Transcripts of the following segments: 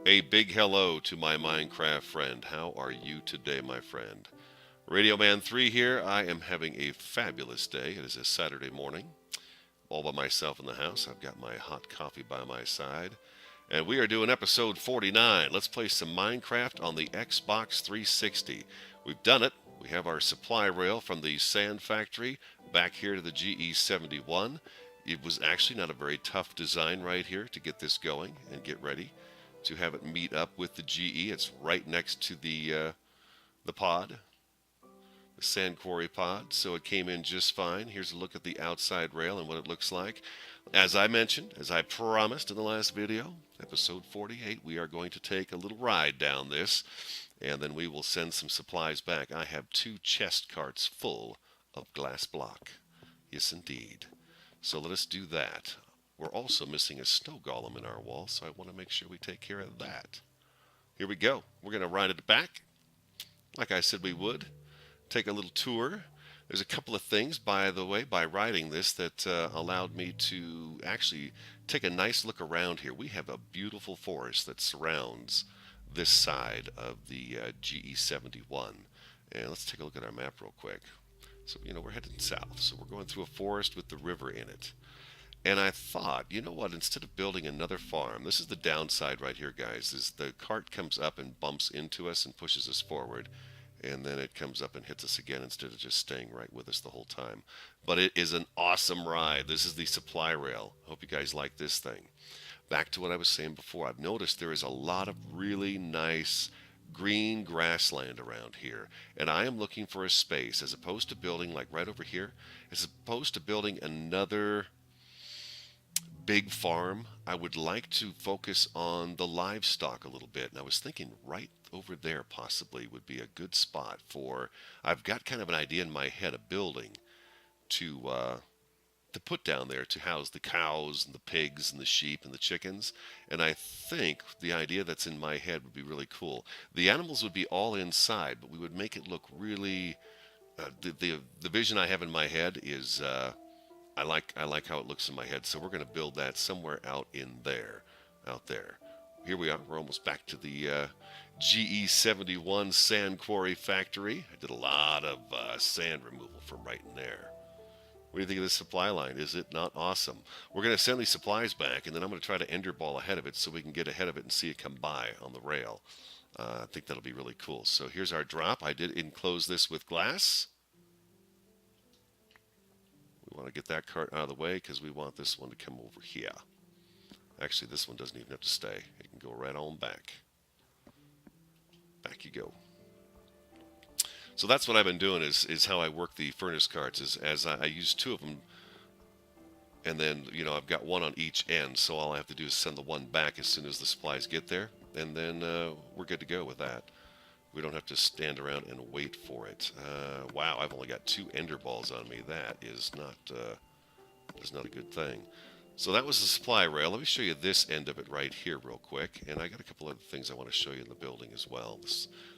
A big hello to my Minecraft friend. How are you today, my friend? RadioMan03 here. I am having a fabulous day. It is a Saturday morning. All by myself in the house. I've got my hot coffee by my side. And we are doing episode 49. Let's play some Minecraft on the Xbox 360. We've done it. We have our supply rail from the sand factory back here to the GE71. It was actually not a very tough design right here to get this going and get ready to have it meet up with the GE. It's right next to the pod, the sand quarry pod, so it came in just fine. Here's a look at the outside rail and what it looks like. As I mentioned, as I promised in the last video, episode 48, we are going to take a little ride down this, and then we will send some supplies back. I have 2 chest carts full of glass block. Yes, indeed. So let us do that. We're also missing a snow golem in our wall, so I want to make sure we take care of that. Here we go. We're going to ride it back, like I said we would. Take a little tour. There's a couple of things, by the way, by riding this that allowed me to actually take a nice look around here. We have a beautiful forest that surrounds this side of the GE71. And let's take a look at our map real quick. So, we're heading south. So we're going through a forest with the river in it. And I thought, you know what, instead of building another farm, this is the downside right here, guys, is the cart comes up and bumps into us and pushes us forward, and then it comes up and hits us again instead of just staying right with us the whole time. But it is an awesome ride. This is the supply rail. Hope you guys like this thing. Back to what I was saying before, I've noticed there is a lot of really nice green grassland around here, and I am looking for a space, as opposed to building like right over here, as opposed to building another big farm. I would like to focus on the livestock a little bit. And I was thinking right over there possibly would be a good spot for. I've got kind of an idea in my head, a building to put down there to house the cows and the pigs and the sheep and the chickens. And I think the idea that's in my head would be really cool. The animals would be all inside, but we would make it look really. The vision I have in my head is I like how it looks in my head. So we're going to build that somewhere out there. Here we are. We're almost back to the GE71 Sand Quarry Factory. I did a lot of sand removal from right in there. What do you think of this supply line? Is it not awesome? We're going to send these supplies back, and then I'm going to try to ender ball ahead of it so we can get ahead of it and see it come by on the rail. I think that'll be really cool. So here's our drop. I did enclose this with glass. We want to get that cart out of the way because we want this one to come over here. Actually, this one doesn't even have to stay. It can go right on back. Back you go. So that's what I've been doing is how I work the furnace carts is as I use 2 of them, and then I've got one on each end, so all I have to do is send the one back as soon as the supplies get there, and then we're good to go with that. We don't have to stand around and wait for it. Wow, I've only got 2 ender balls on me. That is not a good thing. So that was the supply rail. Let me show you this end of it right here real quick. And I got a couple other things I want to show you in the building as well.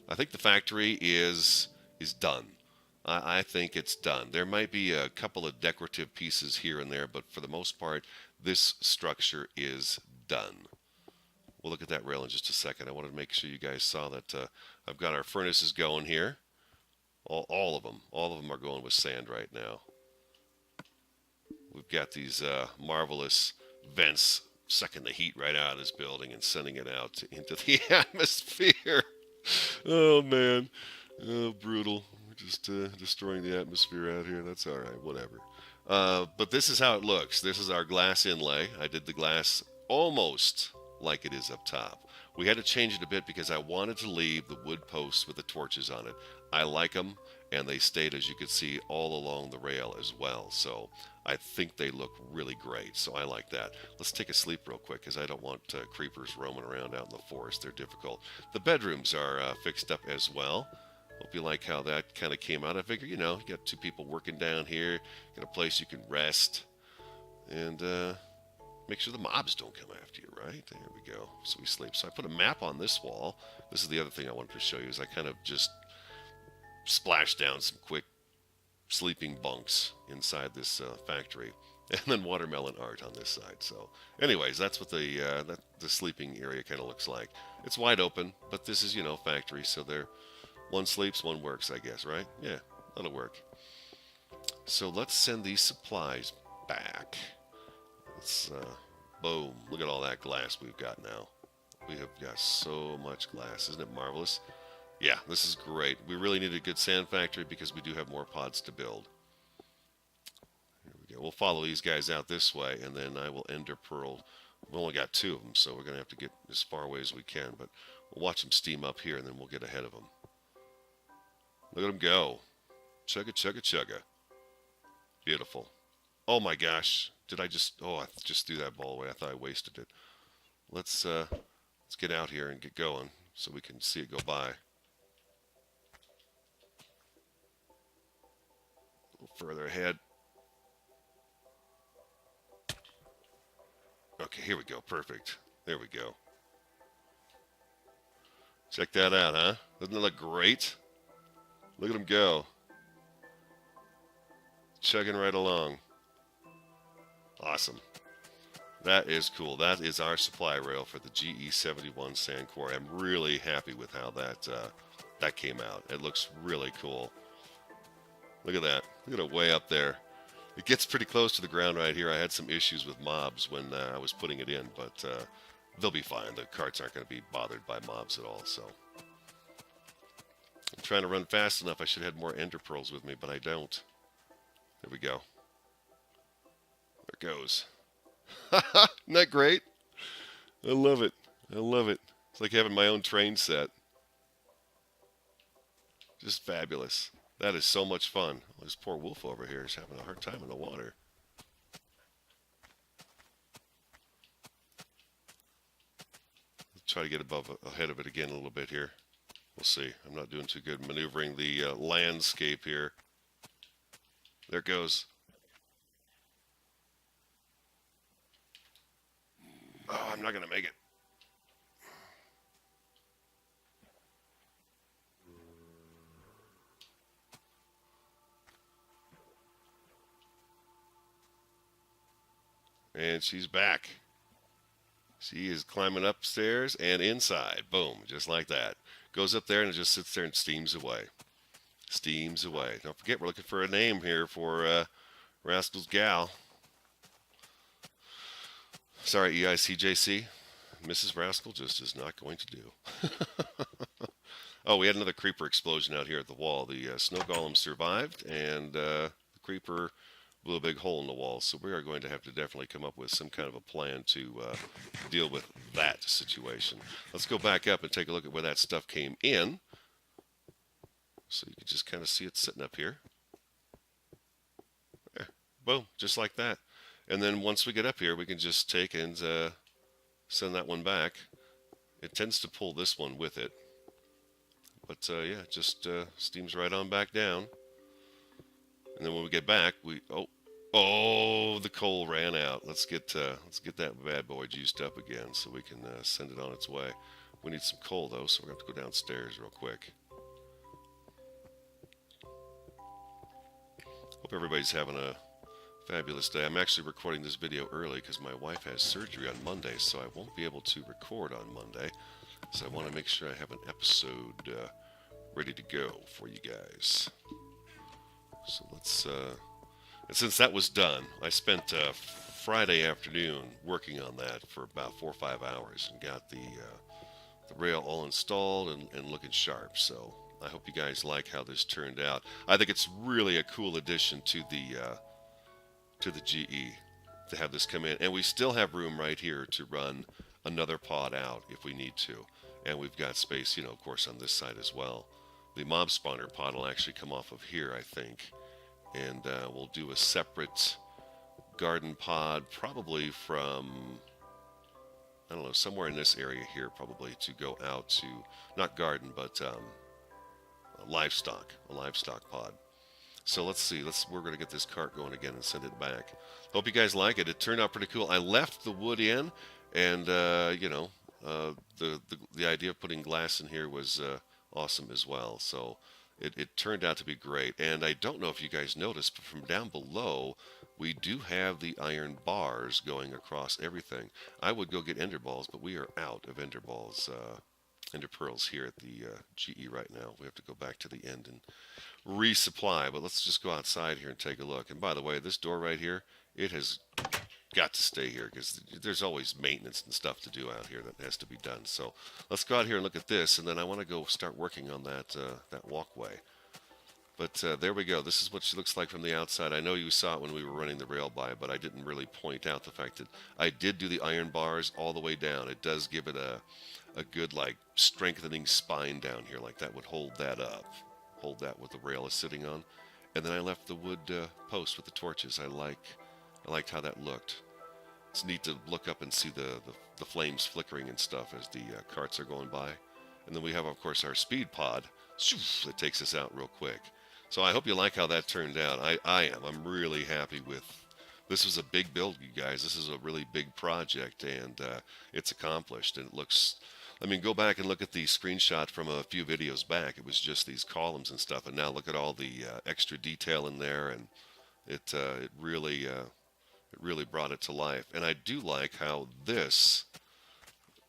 I think the factory is done. I think it's done. There might be a couple of decorative pieces here and there, but for the most part, this structure is done. We'll look at that rail in just a second. I wanted to make sure you guys saw that I've got our furnaces going here. All of them. All of them are going with sand right now. We've got these marvelous vents sucking the heat right out of this building and sending it out into the atmosphere. Oh, man. Oh, brutal. We're just destroying the atmosphere out here. That's all right. Whatever. But this is how it looks. This is our glass inlay. I did the glass almost like it is up top. We had to change it a bit because I wanted to leave the wood posts with the torches on it. I like them, and they stayed, as you can see, all along the rail as well. So I think they look really great. So I like that. Let's take a sleep real quick because I don't want creepers roaming around out in the forest. They're difficult. The bedrooms are fixed up as well. Hope you like how that kind of came out. I figure, you got 2 people working down here, got a place you can rest, and make sure the mobs don't come after you, right? There we go. So we sleep. So I put a map on this wall. This is the other thing I wanted to show you is I kind of just splashed down some quick sleeping bunks inside this factory. and then watermelon art on this side. So, anyways, that's what the sleeping area kind of looks like. It's wide open, but this is factory, so there one sleeps, one works, I guess, right? Yeah, that'll work. So let's send these supplies back. Let's boom! Look at all that glass we've got now. We have got so much glass, isn't it marvelous? Yeah, this is great. We really need a good sand factory because we do have more pods to build. Here we go. We'll follow these guys out this way, and then I will ender pearl. We've only got 2 of them, so we're going to have to get as far away as we can. But we'll watch them steam up here, and then we'll get ahead of them. Look at them go. Chugga, chugga, chugga. Beautiful. Oh my gosh. Did I just... Oh, I just threw that ball away. I thought I wasted it. Let's get out here and get going so we can see it go by. A little further ahead. Okay, here we go. Perfect. There we go. Check that out, huh? Doesn't it look great? Look at them go. Chugging right along. Awesome. That is cool. That is our supply rail for the GE71 Sand Quarry. I'm really happy with how that came out. It looks really cool. Look at that. Look at it way up there. It gets pretty close to the ground right here. I had some issues with mobs when I was putting it in, but they'll be fine. The carts aren't going to be bothered by mobs at all. So I'm trying to run fast enough. I should have had more ender pearls with me, but I don't. There we go. There it goes. Isn't that great? I love it. I love it. It's like having my own train set. Just fabulous. That is so much fun. This poor wolf over here is having a hard time in the water. Let's try to get ahead of it again a little bit here. We'll see. I'm not doing too good maneuvering the landscape here. There it goes. Oh, I'm not going to make it. And she's back. She is climbing upstairs and inside. Boom, just like that. Goes up there and it just sits there and steams away. Steams away. Don't forget, we're looking for a name here for Rascal's gal. Sorry, EICJC. Mrs. Rascal just is not going to do. Oh, we had another creeper explosion out here at the wall. The snow golem survived, and the creeper blew a big hole in the wall. So we are going to have to definitely come up with some kind of a plan to deal with that situation. Let's go back up and take a look at where that stuff came in. So you can just kind of see it sitting up here. There. Boom, just like that. And then once we get up here, we can just take and send that one back. It tends to pull this one with it. But yeah, it just steams right on back down. And then when we get back, oh, the coal ran out. Let's get that bad boy juiced up again so we can send it on its way. We need some coal though, so we're going to have to go downstairs real quick. Hope everybody's having a fabulous day. I'm actually recording this video early because my wife has surgery on Monday, so I won't be able to record on Monday. So I want to make sure I have an episode ready to go for you guys. So let's, and since that was done, I spent Friday afternoon working on that for about 4 or 5 hours and got the rail all installed and looking sharp. So I hope you guys like how this turned out. I think it's really a cool addition to the GE to have this come in, and we still have room right here to run another pod out if we need to, and we've got space, of course, on this side as well. The mob spawner pod will actually come off of here, I think, and we'll do a separate garden pod, probably from, I don't know, somewhere in this area here, probably to go out to, not garden, but a livestock pod. So let's see. We're going to get this cart going again and send it back. Hope you guys like it. It turned out pretty cool. I left the wood in, and the idea of putting glass in here was awesome as well. So it turned out to be great. And I don't know if you guys noticed, but from down below, we do have the iron bars going across everything. I would go get ender balls, but we are out of ender balls, ender pearls here at the GE right now. We have to go back to the end and resupply. But let's just go outside here and take a look. And by the way, this door right here, it has got to stay here because there's always maintenance and stuff to do out here that has to be done. So let's go out here and look at this, and then I want to go start working on that walkway. But there we go. This is what she looks like from the outside. I know you saw it when we were running the rail by, but I didn't really point out the fact that I did do the iron bars all the way down. It does give it a good, like, strengthening spine down here. Like, that would hold that up. Hold that what the rail is sitting on. And then I left the wood post with the torches. I liked how that looked. It's neat to look up and see the flames flickering and stuff as the carts are going by. And then we have, of course, our speed pod that takes us out real quick. So I hope you like how that turned out. I am. I'm really happy with. This was a big build, you guys. This is a really big project, and it's accomplished. And it looks. I mean, go back and look at the screenshot from a few videos back. It was just these columns and stuff, and now look at all the extra detail in there, and it really brought it to life. And I do like how this.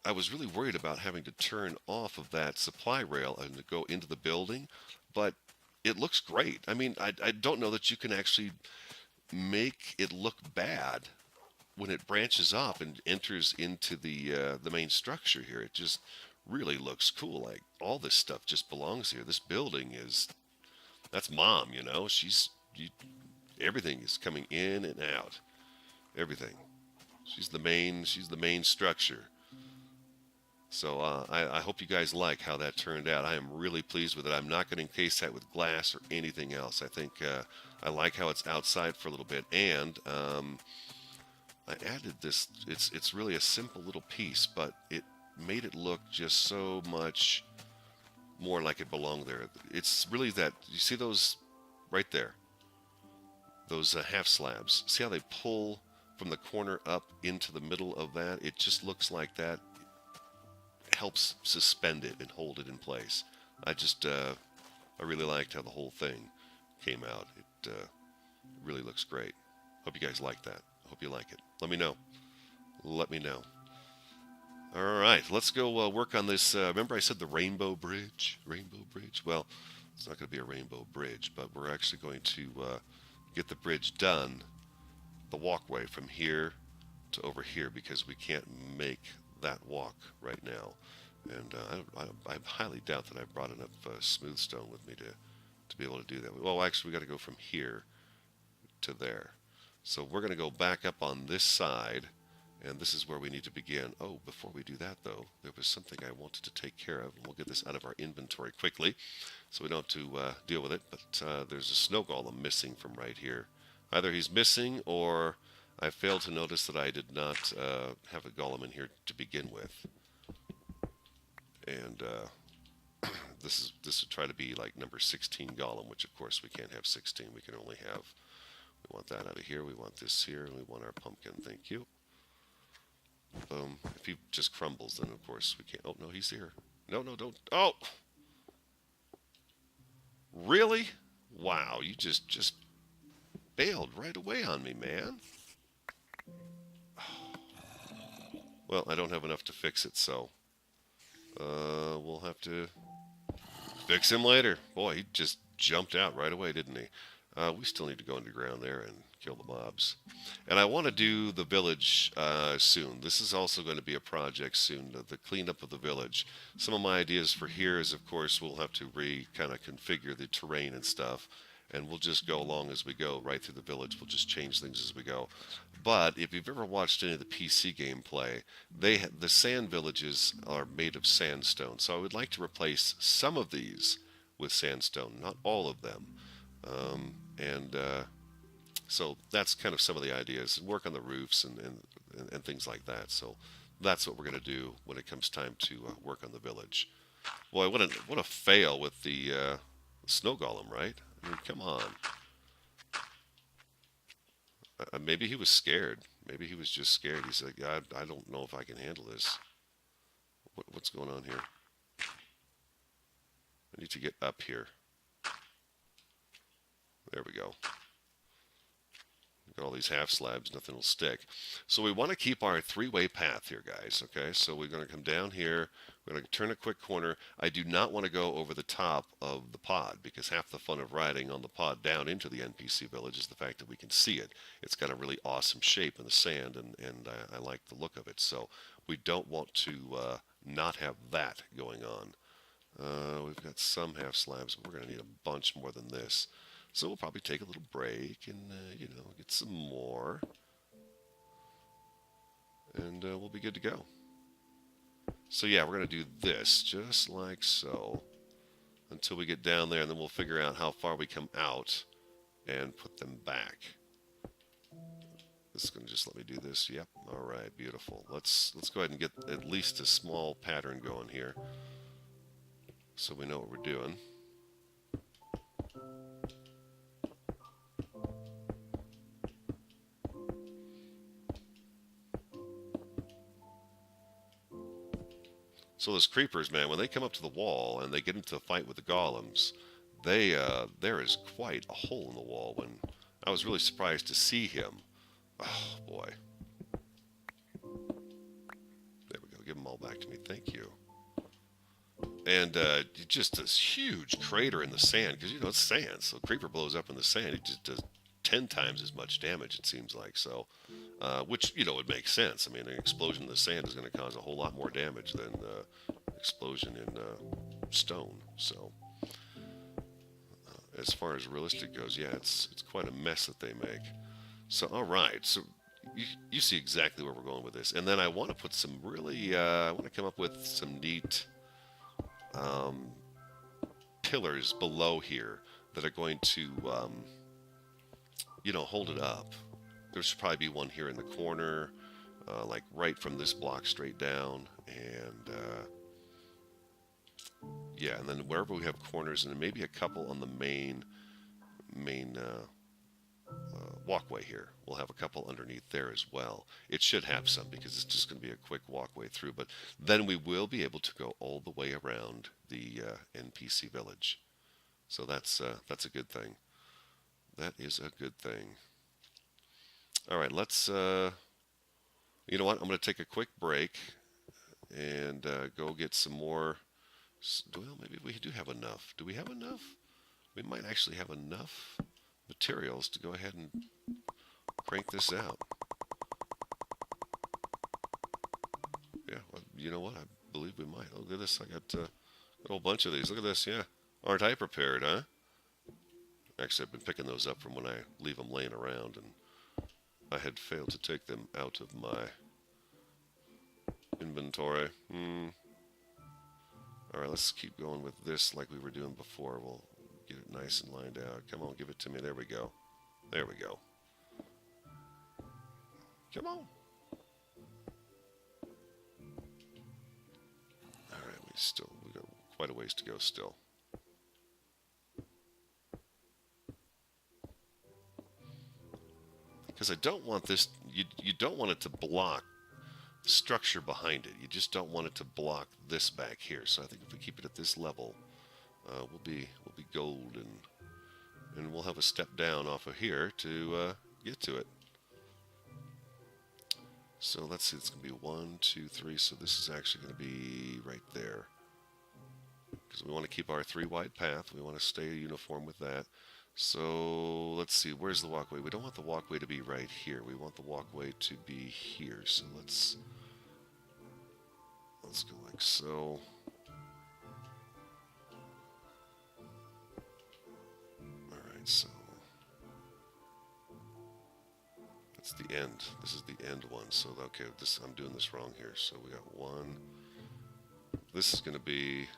I was really worried about having to turn off of that supply rail and to go into the building, but it looks great. I mean, I don't know that you can actually make it look bad when it branches off and enters into the main structure here. It just really looks cool. Like, all this stuff just belongs here. This building is, that's Mom, you know. Everything is coming in and out. Everything. She's the main structure. So I hope you guys like how that turned out. I am really pleased with it. I'm not going to encase that with glass or anything else. I think I like how it's outside for a little bit. And I added this. It's really a simple little piece, but it made it look just so much more like it belonged there. It's really that. You see those right there? Those half slabs. See how they pull from the corner up into the middle of that? It just looks like that helps suspend it and hold it in place. I really liked how the whole thing came out. It really looks great. Hope you guys like that. Hope you like it. Let me know. Let me know. All right, let's go work on this. Remember I said the Rainbow Bridge? Rainbow Bridge? Well, it's not going to be a rainbow bridge, but we're actually going to get the bridge done, the walkway from here to over here, because we can't make that walk right now. And I highly doubt that I brought enough smooth stone with me to be able to do that. Well, actually, we got to go from here to there. So we're going to go back up on this side, and this is where we need to begin. Oh, before we do that, though, there was something I wanted to take care of, and we'll get this out of our inventory quickly so we don't have to deal with it. But there's a snow golem missing from right here. Either he's missing, or I failed to notice that I did not have a golem in here to begin with. And this would try to be like number 16 golem, which of course we can't have 16. We can only have, we want that out of here, we want this here, and we want our pumpkin. Thank you. Boom. If he just crumbles, then of course we can't. Oh, no, he's here. No, don't. Oh! Really? Wow, you just bailed right away on me, man. Well, I don't have enough to fix it, so we'll have to fix him later. Boy, he just jumped out right away, didn't he? We still need to go underground there and kill the mobs. And I want to do the village soon. This is also going to be a project soon, the cleanup of the village. Some of my ideas for here is, of course, we'll have to kind of configure the terrain and stuff. And we'll just go along as we go, right through the village. We'll just change things as we go. But if you've ever watched any of the PC gameplay, the sand villages are made of sandstone. So I would like to replace some of these with sandstone, not all of them. So that's kind of some of the ideas. Work on the roofs and things like that. So that's what we're going to do when it comes time to work on the village. Boy, what a fail with the snow golem, right? I mean, come on. Maybe he was scared. Maybe he was just scared. He's like, I don't know if I can handle this. What's going on here? I need to get up here. There we go. Got all these half slabs, nothing will stick. So we want to keep our three-way path here, guys, okay? So we're going to come down here. We're going to turn a quick corner. I do not want to go over the top of the pod because half the fun of riding on the pod down into the NPC village is the fact that we can see it. It's got a really awesome shape in the sand, and I like the look of it. So we don't want to not have that going on. We've got some half slabs, but we're going to need a bunch more than this. So we'll probably take a little break and, get some more. And we'll be good to go. So yeah, we're going to do this just like so until we get down there, and then we'll figure out how far we come out and put them back. This is going to just let me do this. Yep. All right. Beautiful. Let's go ahead and get at least a small pattern going here so we know what we're doing. So those creepers, man, when they come up to the wall and they get into a fight with the golems, there is quite a hole in the wall. When I was really surprised to see him. Oh boy. There we go. Give them all back to me. Thank you. And just this huge crater in the sand, because it's sand, so creeper blows up in the sand. It just does 10 times as much damage, it seems like. So, which would make sense. I mean, an explosion in the sand is going to cause a whole lot more damage than explosion in stone. So, as far as realistic goes, yeah, it's quite a mess that they make. So, all right. So you see exactly where we're going with this. And then I want to put some really, I want to come up with some neat pillars below here that are going to, hold it up. There should probably be one here in the corner, like right from this block straight down. And, yeah, and then wherever we have corners, and then maybe a couple on the main walkway here. We'll have a couple underneath there as well. It should have some because it's just going to be a quick walkway through. But then we will be able to go all the way around the NPC village. So that's a good thing. That is a good thing. All right, let's. You know what? I'm going to take a quick break and go get some more. Well, maybe we do have enough. Do we have enough? We might actually have enough materials to go ahead and crank this out. Yeah, well, you know what? I believe we might. Look at this. I got a whole bunch of these. Look at this. Yeah. Aren't I prepared, huh? Actually, I've been picking those up from when I leave them laying around, and I had failed to take them out of my inventory. All right, let's keep going with this like we were doing before. We'll get it nice and lined out. Come on, give it to me. There we go. There we go. Come on. All right, we got quite a ways to go still. Because I don't want this, you don't want it to block the structure behind it. You just don't want it to block this back here. So I think if we keep it at this level, we'll be golden, and we'll have a step down off of here to get to it. So let's see, it's going to be 1, 2, 3. So this is actually going to be right there, because we want to keep our 3-wide path. We want to stay uniform with that. So let's see, where's the walkway? We don't want the walkway to be right here. We want the walkway to be here. So let's go like so. All right, so that's the end. This is the end one. So okay, I'm doing this wrong here. So we got 1. This is going to be.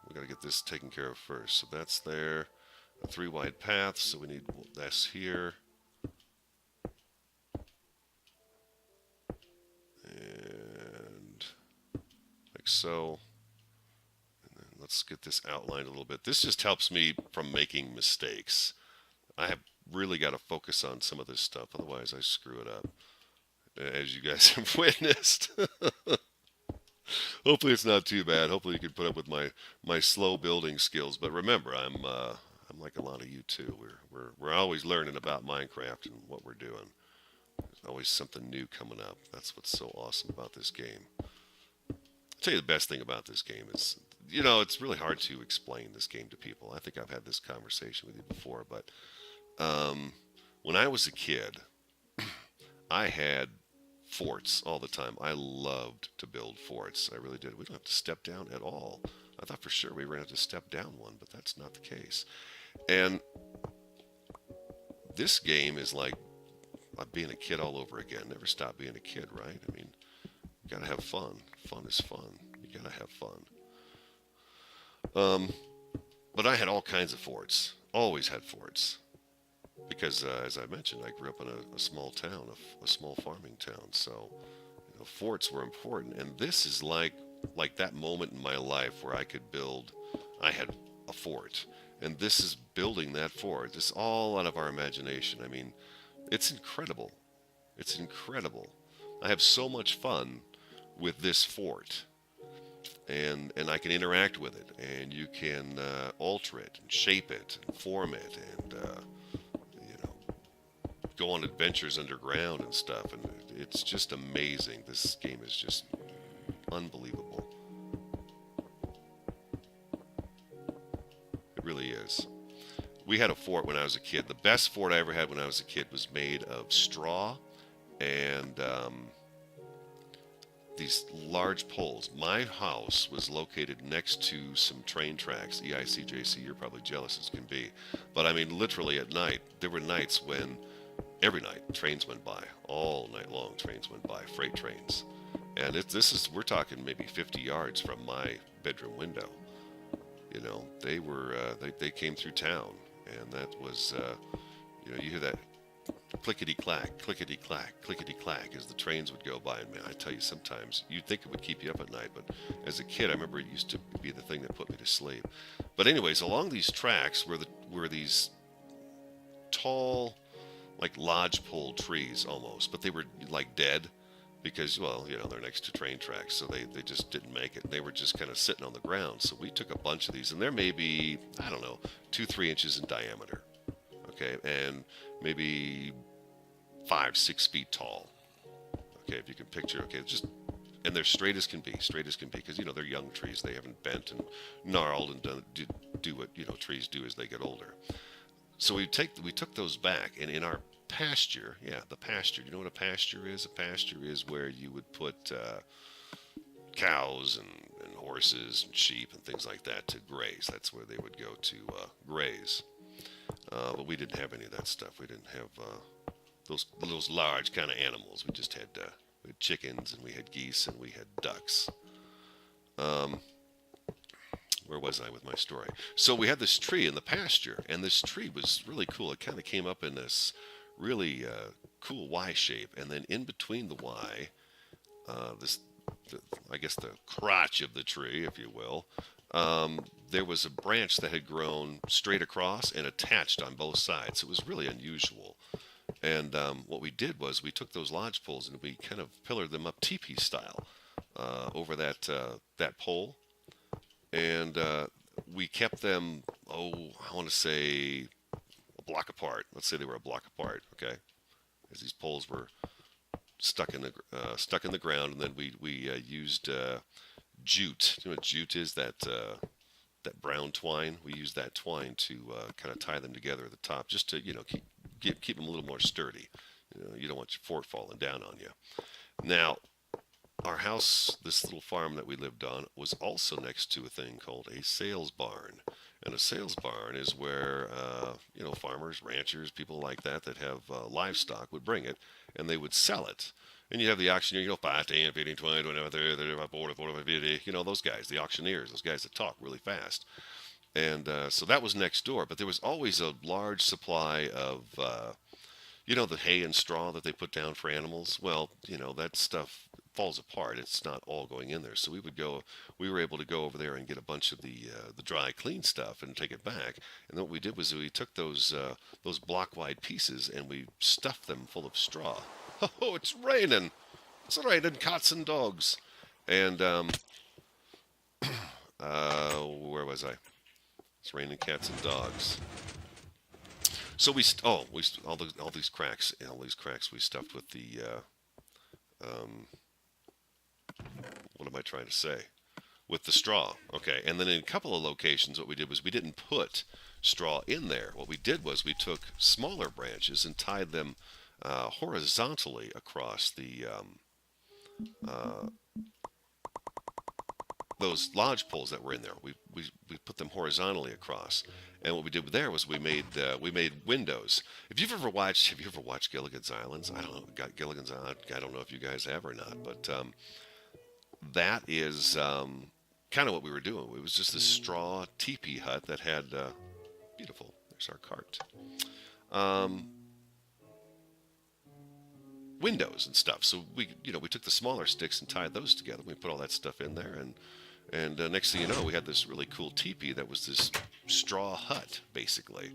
We got to get this taken care of first. So that's there. A 3-wide path. So we need this here. And like so. And then let's get this outlined a little bit. This just helps me from making mistakes. I have really got to focus on some of this stuff. Otherwise, I screw it up. As you guys have witnessed. Hopefully it's not too bad. Hopefully you can put up with my slow building skills. But remember, I'm I'm like a lot of you too. We're always learning about Minecraft and what we're doing. There's always something new coming up. That's what's so awesome about this game. I'll tell you the best thing about this game is, it's really hard to explain this game to people. I think I've had this conversation with you before, but when I was a kid, I had forts all the time. I loved to build forts. I really did. We don't have to step down at all. I thought for sure we were going to have to step down one, but that's not the case. And this game is like being a kid all over again. Never stop being a kid, right? I mean, you got to have fun. Fun is fun. You got to have fun. But I had all kinds of forts. Always had forts. Because, as I mentioned, I grew up in a small town, a small farming town. So, forts were important. And this is like that moment in my life where I had a fort. And this is building that fort. It's all out of our imagination. I mean, it's incredible. It's incredible. I have so much fun with this fort. And I can interact with it. And you can alter it and shape it and form it and go on adventures underground and stuff, and it's just amazing. This game is just unbelievable. It really is. We had a fort when I was a kid. The best fort I ever had when I was a kid was made of straw and these large poles. My house was located next to some train tracks. EICJC, you're probably jealous as can be. But I mean, literally at night, there were nights when every night trains went by, all night long trains went by, freight trains. And we're talking maybe 50 yards from my bedroom window. They came through town, and that was, you hear that clickety-clack, clickety-clack, clickety-clack as the trains would go by. And man, I tell you, sometimes you'd think it would keep you up at night, but as a kid, I remember it used to be the thing that put me to sleep. But anyways, along these tracks were these tall, like lodgepole trees almost, but they were like dead because, well, they're next to train tracks, so they just didn't make it. They were just kind of sitting on the ground. So we took a bunch of these, and they're maybe, I don't know, 2-3 inches in diameter, okay, and maybe 5-6 feet tall, okay, if you can picture, okay, and they're straight as can be, because they're young trees. They haven't bent and gnarled and do what trees do as they get older. So we took those back, and in our pasture, the pasture. You know what a pasture is? A pasture is where you would put cows and horses and sheep and things like that to graze. That's where they would go to graze. But we didn't have any of that stuff. We didn't have those large kind of animals. We just had chickens, and we had geese, and we had ducks. Where was I with my story? So we had this tree in the pasture, and this tree was really cool. It kind of came up in this really cool Y shape, and then in between the Y, I guess the crotch of the tree, if you will, there was a branch that had grown straight across and attached on both sides. It was really unusual. And what we did was we took those lodge poles and we kind of pillared them up teepee style over that pole. And we kept them, I want to say a block apart. Let's say they were a block apart, okay? As these poles were stuck in the ground, and then we used jute. You know what jute is? That brown twine. We used that twine to kind of tie them together at the top, just to keep them a little more sturdy. You don't want your fort falling down on you. Now, our house, this little farm that we lived on, was also next to a thing called a sales barn. And a sales barn is where, farmers, ranchers, people like that have livestock would bring it, and they would sell it. And you have the auctioneer, 5, 10, 15, 20, 25, 30, 35, 40, 45, 50, those guys, the auctioneers, those guys that talk really fast. And so that was next door. But there was always a large supply of, the hay and straw that they put down for animals. Well, that stuff falls apart. It's not all going in there. So we were able to go over there and get a bunch of the dry, clean stuff and take it back. And then what we did was we took those block-wide pieces and we stuffed them full of straw. Oh, it's raining. It's raining cats and dogs. And, where was I? It's raining cats and dogs. So all these cracks, we stuffed with the what am I trying to say? With the straw. Okay, and then in a couple of locations, what we did was we didn't put straw in there. What we did was we took smaller branches and tied them horizontally across the those lodge poles that were in there. We put them horizontally across, and what we did there was we made windows. If you've ever watched, have you ever watched Gilligan's Islands? I don't know, got Gilligan's Island. I don't know if you guys have or not, but that is kind of what we were doing. It was just this straw teepee hut that had beautiful. There's our cart. Um, Windows and stuff. So we took the smaller sticks and tied those together. We put all that stuff in there, and next thing you know, we had this really cool teepee that was this straw hut, basically.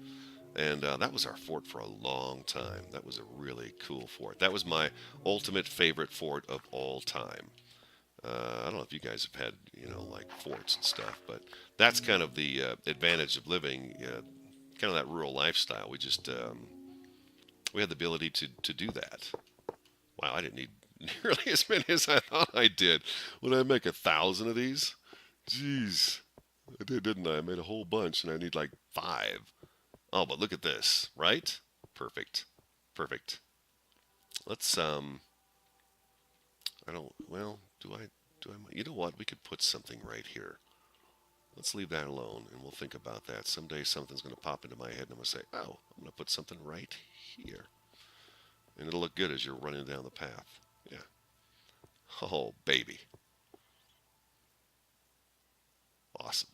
And that was our fort for a long time. That was a really cool fort. That was my ultimate favorite fort of all time. I don't know if you guys have had, like forts and stuff, but that's kind of the advantage of living kind of that rural lifestyle. We had the ability to do that. Wow, I didn't need nearly as many as I thought I did. Would I make 1,000 of these? Jeez, I did, didn't I? I made a whole bunch, and I need like 5. Oh, but look at this, right? Perfect, perfect. Let's I don't. Well, do I? You know what? We could put something right here. Let's leave that alone, and we'll think about that. Someday something's going to pop into my head, and I'm going to say, "Oh, I'm going to put something right here," and it'll look good as you're running down the path. Yeah. Oh, baby. Awesome.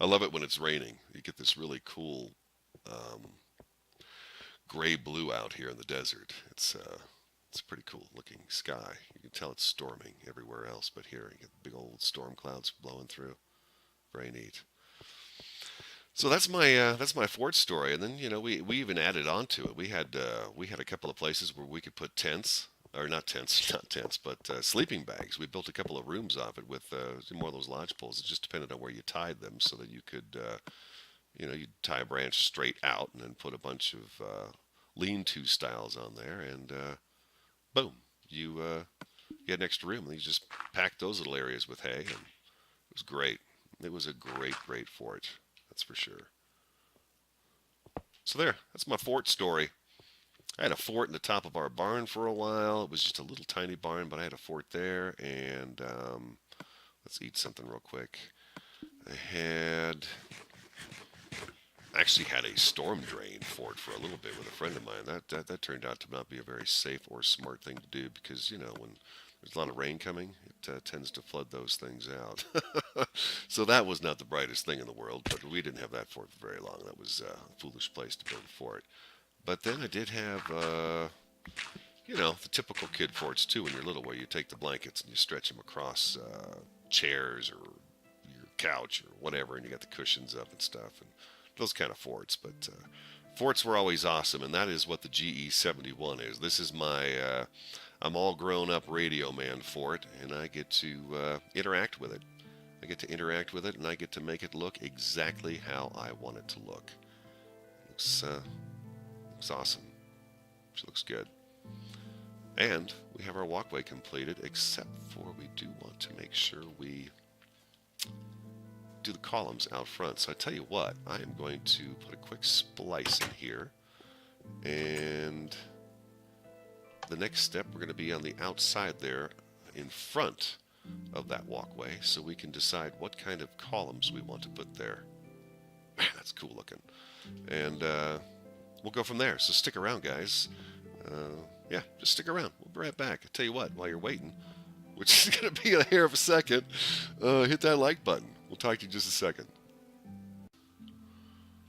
I love it when it's raining. You get this really cool um, gray blue out here in the desert. It's a pretty cool looking sky. You can tell it's storming everywhere else, but here you get big old storm clouds blowing through. Very neat. So that's my fort story, and then we even added on to it. We had a couple of places where we could put tents, or not tents, not tents, but sleeping bags. We built a couple of rooms off it with more of those lodge poles. It just depended on where you tied them, so that you could you'd tie a branch straight out and then put a bunch of lean-to styles on there, and boom, you had an extra room, and you just packed those little areas with hay, and it was great. It was a great fort, that's for sure. So there, that's my fort story. I had a fort in the top of our barn for a while. It was just a little tiny barn, but I had a fort there, and let's eat something real quick. I had actually had a storm drain fort for a little bit with a friend of mine. That turned out to not be a very safe or smart thing to do, because when there's a lot of rain coming, it tends to flood those things out. So that was not the brightest thing in the world, but we didn't have that fort for very long. That was a foolish place to build a fort. But then I did have the typical kid forts too when you're little, where you take the blankets and you stretch them across chairs or your couch or whatever, and you got the cushions up and stuff, and those kind of forts. But forts were always awesome, and that is what the GE71 is. This is my I'm all grown up Radio Man fort, and I get to interact with it. I get to interact with it, and I get to make it look exactly how I want it to look. Looks awesome. She looks good. And we have our walkway completed, except for we do want to make sure we do the columns out front. So I tell you what, I am going to put a quick splice in here, and the next step, we're going to be on the outside there in front of that walkway, so we can decide what kind of columns we want to put there. Man, that's cool looking. And we'll go from there. So stick around, guys. Yeah, just stick around. We'll be right back. I tell you what, while you're waiting, which is going to be a hair of a second, hit that like button. We'll talk to you in just a second.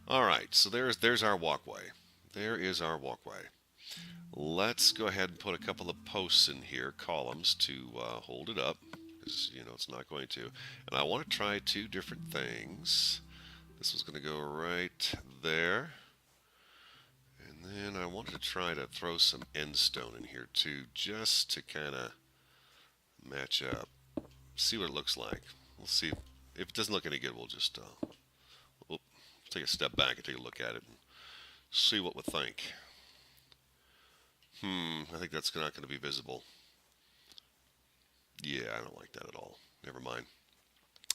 All right, so there's our walkway. There is our walkway. Let's go ahead and put a couple of posts in here, columns, to hold it up, because it's not going to. And I want to try 2 different things. This was going to go right there. And then I wanted to try to throw some end stone in here too, just to kind of match up. See what it looks like. We'll see. If it doesn't look any good, we'll just take a step back and take a look at it and See what we think. I think that's not going to be visible. Yeah, I don't like that at all. Never mind.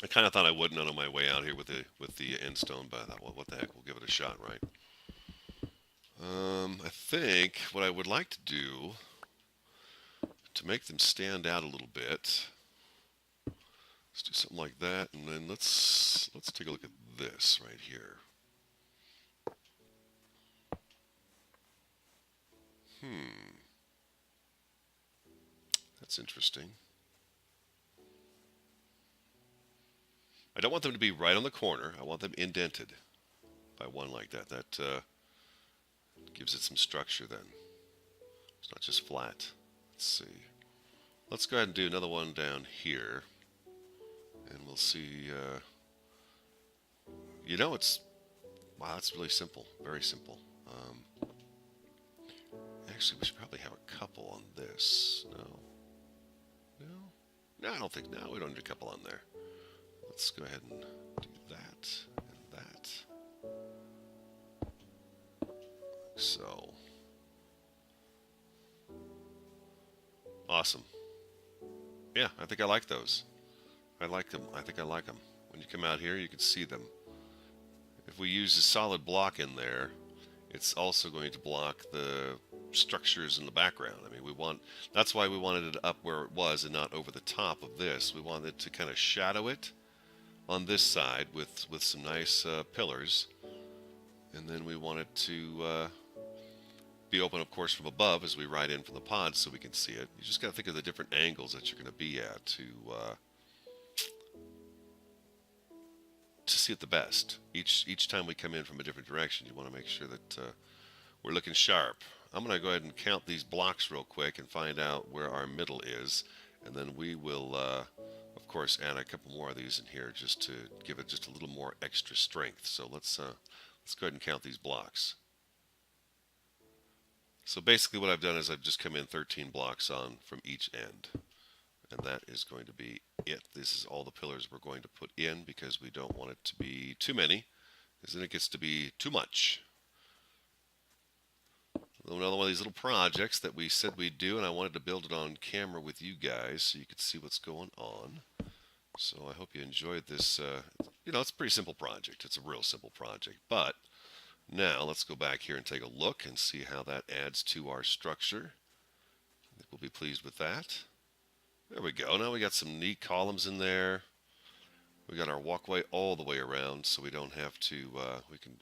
I kind of thought I wouldn't on my way out here with the end stone, but I thought, well, what the heck, we'll give it a shot, right? I think what I would like to do to make them stand out a little bit, let's do something like that, and then let's take a look at this right here. That's interesting. I don't want them to be right on the corner. I want them indented by one like that. That gives it some structure then. It's not just flat. Let's see. Let's go ahead and do another one down here. And we'll see. Wow, it's really simple. Very simple. Actually, we should probably have a couple on this. No. No, I don't think. No, we don't need a couple on there. Let's go ahead and do that and that. So. Awesome. Yeah, I think I like those. I like them. I think I like them. When you come out here, you can see them. If we use a solid block in there, it's also going to block the structures in the background. I mean, that's why we wanted it up where it was and not over the top of this. We wanted to kind of shadow it on this side with some nice pillars. And then we want it to be open, of course, from above as we ride in from the pod so we can see it. You just got to think of the different angles that you're going to be at to see it the best. Each time we come in from a different direction, you want to make sure that we're looking sharp. I'm going to go ahead and count these blocks real quick and find out where our middle is, and then we will, of course, add a couple more of these in here just to give it just a little more extra strength. So let's go ahead and count these blocks. So basically what I've done is I've just come in 13 blocks on from each end. And that is going to be it. This is all the pillars we're going to put in because we don't want it to be too many, because then it gets to be too much. Another one of these little projects that we said we'd do, and I wanted to build it on camera with you guys so you could see what's going on. So I hope you enjoyed this. It's a pretty simple project. It's a real simple project. But now let's go back here and take a look and see how that adds to our structure. I think we'll be pleased with that. There we go. Now we got some neat columns in there. We got our walkway all the way around, so we don't have to.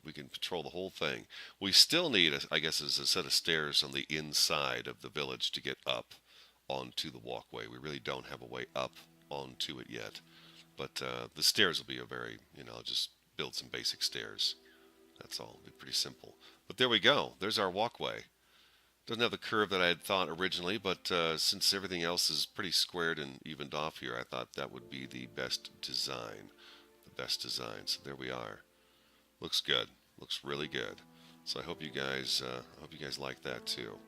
We can control the whole thing. We still need, I guess, a set of stairs on the inside of the village to get up onto the walkway. We really don't have a way up onto it yet, but the stairs will be a very, just build some basic stairs. That's all. It'll be pretty simple. But there we go. There's our walkway. Doesn't have the curve that I had thought originally, but since everything else is pretty squared and evened off here, I thought that would be the best design. The best design. So there we are. Looks good. Looks really good. So I hope you guys like that too.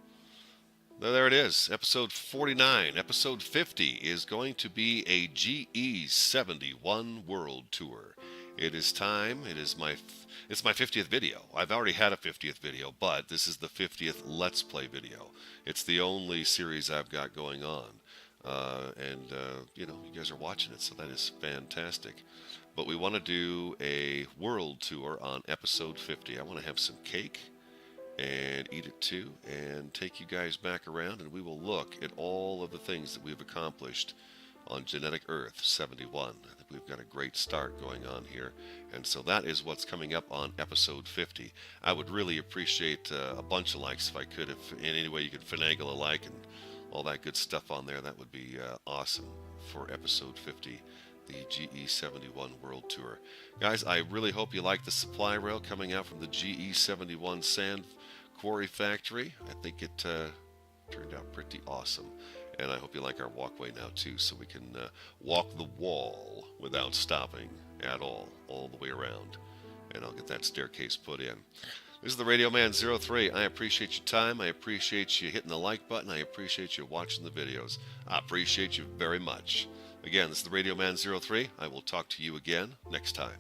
There it is. Episode 49. Episode 50 is going to be a GE71 World Tour. It is time. It's my 50th video. I've already had a 50th video, but this is the 50th Let's Play video. It's the only series I've got going on. You guys are watching it, so that is fantastic. But we want to do a world tour on episode 50. I want to have some cake and eat it too, and take you guys back around, and we will look at all of the things that we've accomplished on Genetic Earth 71. I think we've got a great start going on here, and so that is what's coming up on episode 50. I would really appreciate a bunch of likes if I could. If in any way you could finagle a like and all that good stuff on there, that would be awesome for episode 50, the GE71 World Tour. Guys, I really hope you like the supply rail coming out from the GE71 Sand Quarry Factory. I think it turned out pretty awesome. And I hope you like our walkway now too, so we can walk the wall without stopping at all the way around. And I'll get that staircase put in. This is the TheRADIOMAN03. I appreciate your time. I appreciate you hitting the like button. I appreciate you watching the videos. I appreciate you very much. Again, this is the TheRADIOMAN03. I will talk to you again next time.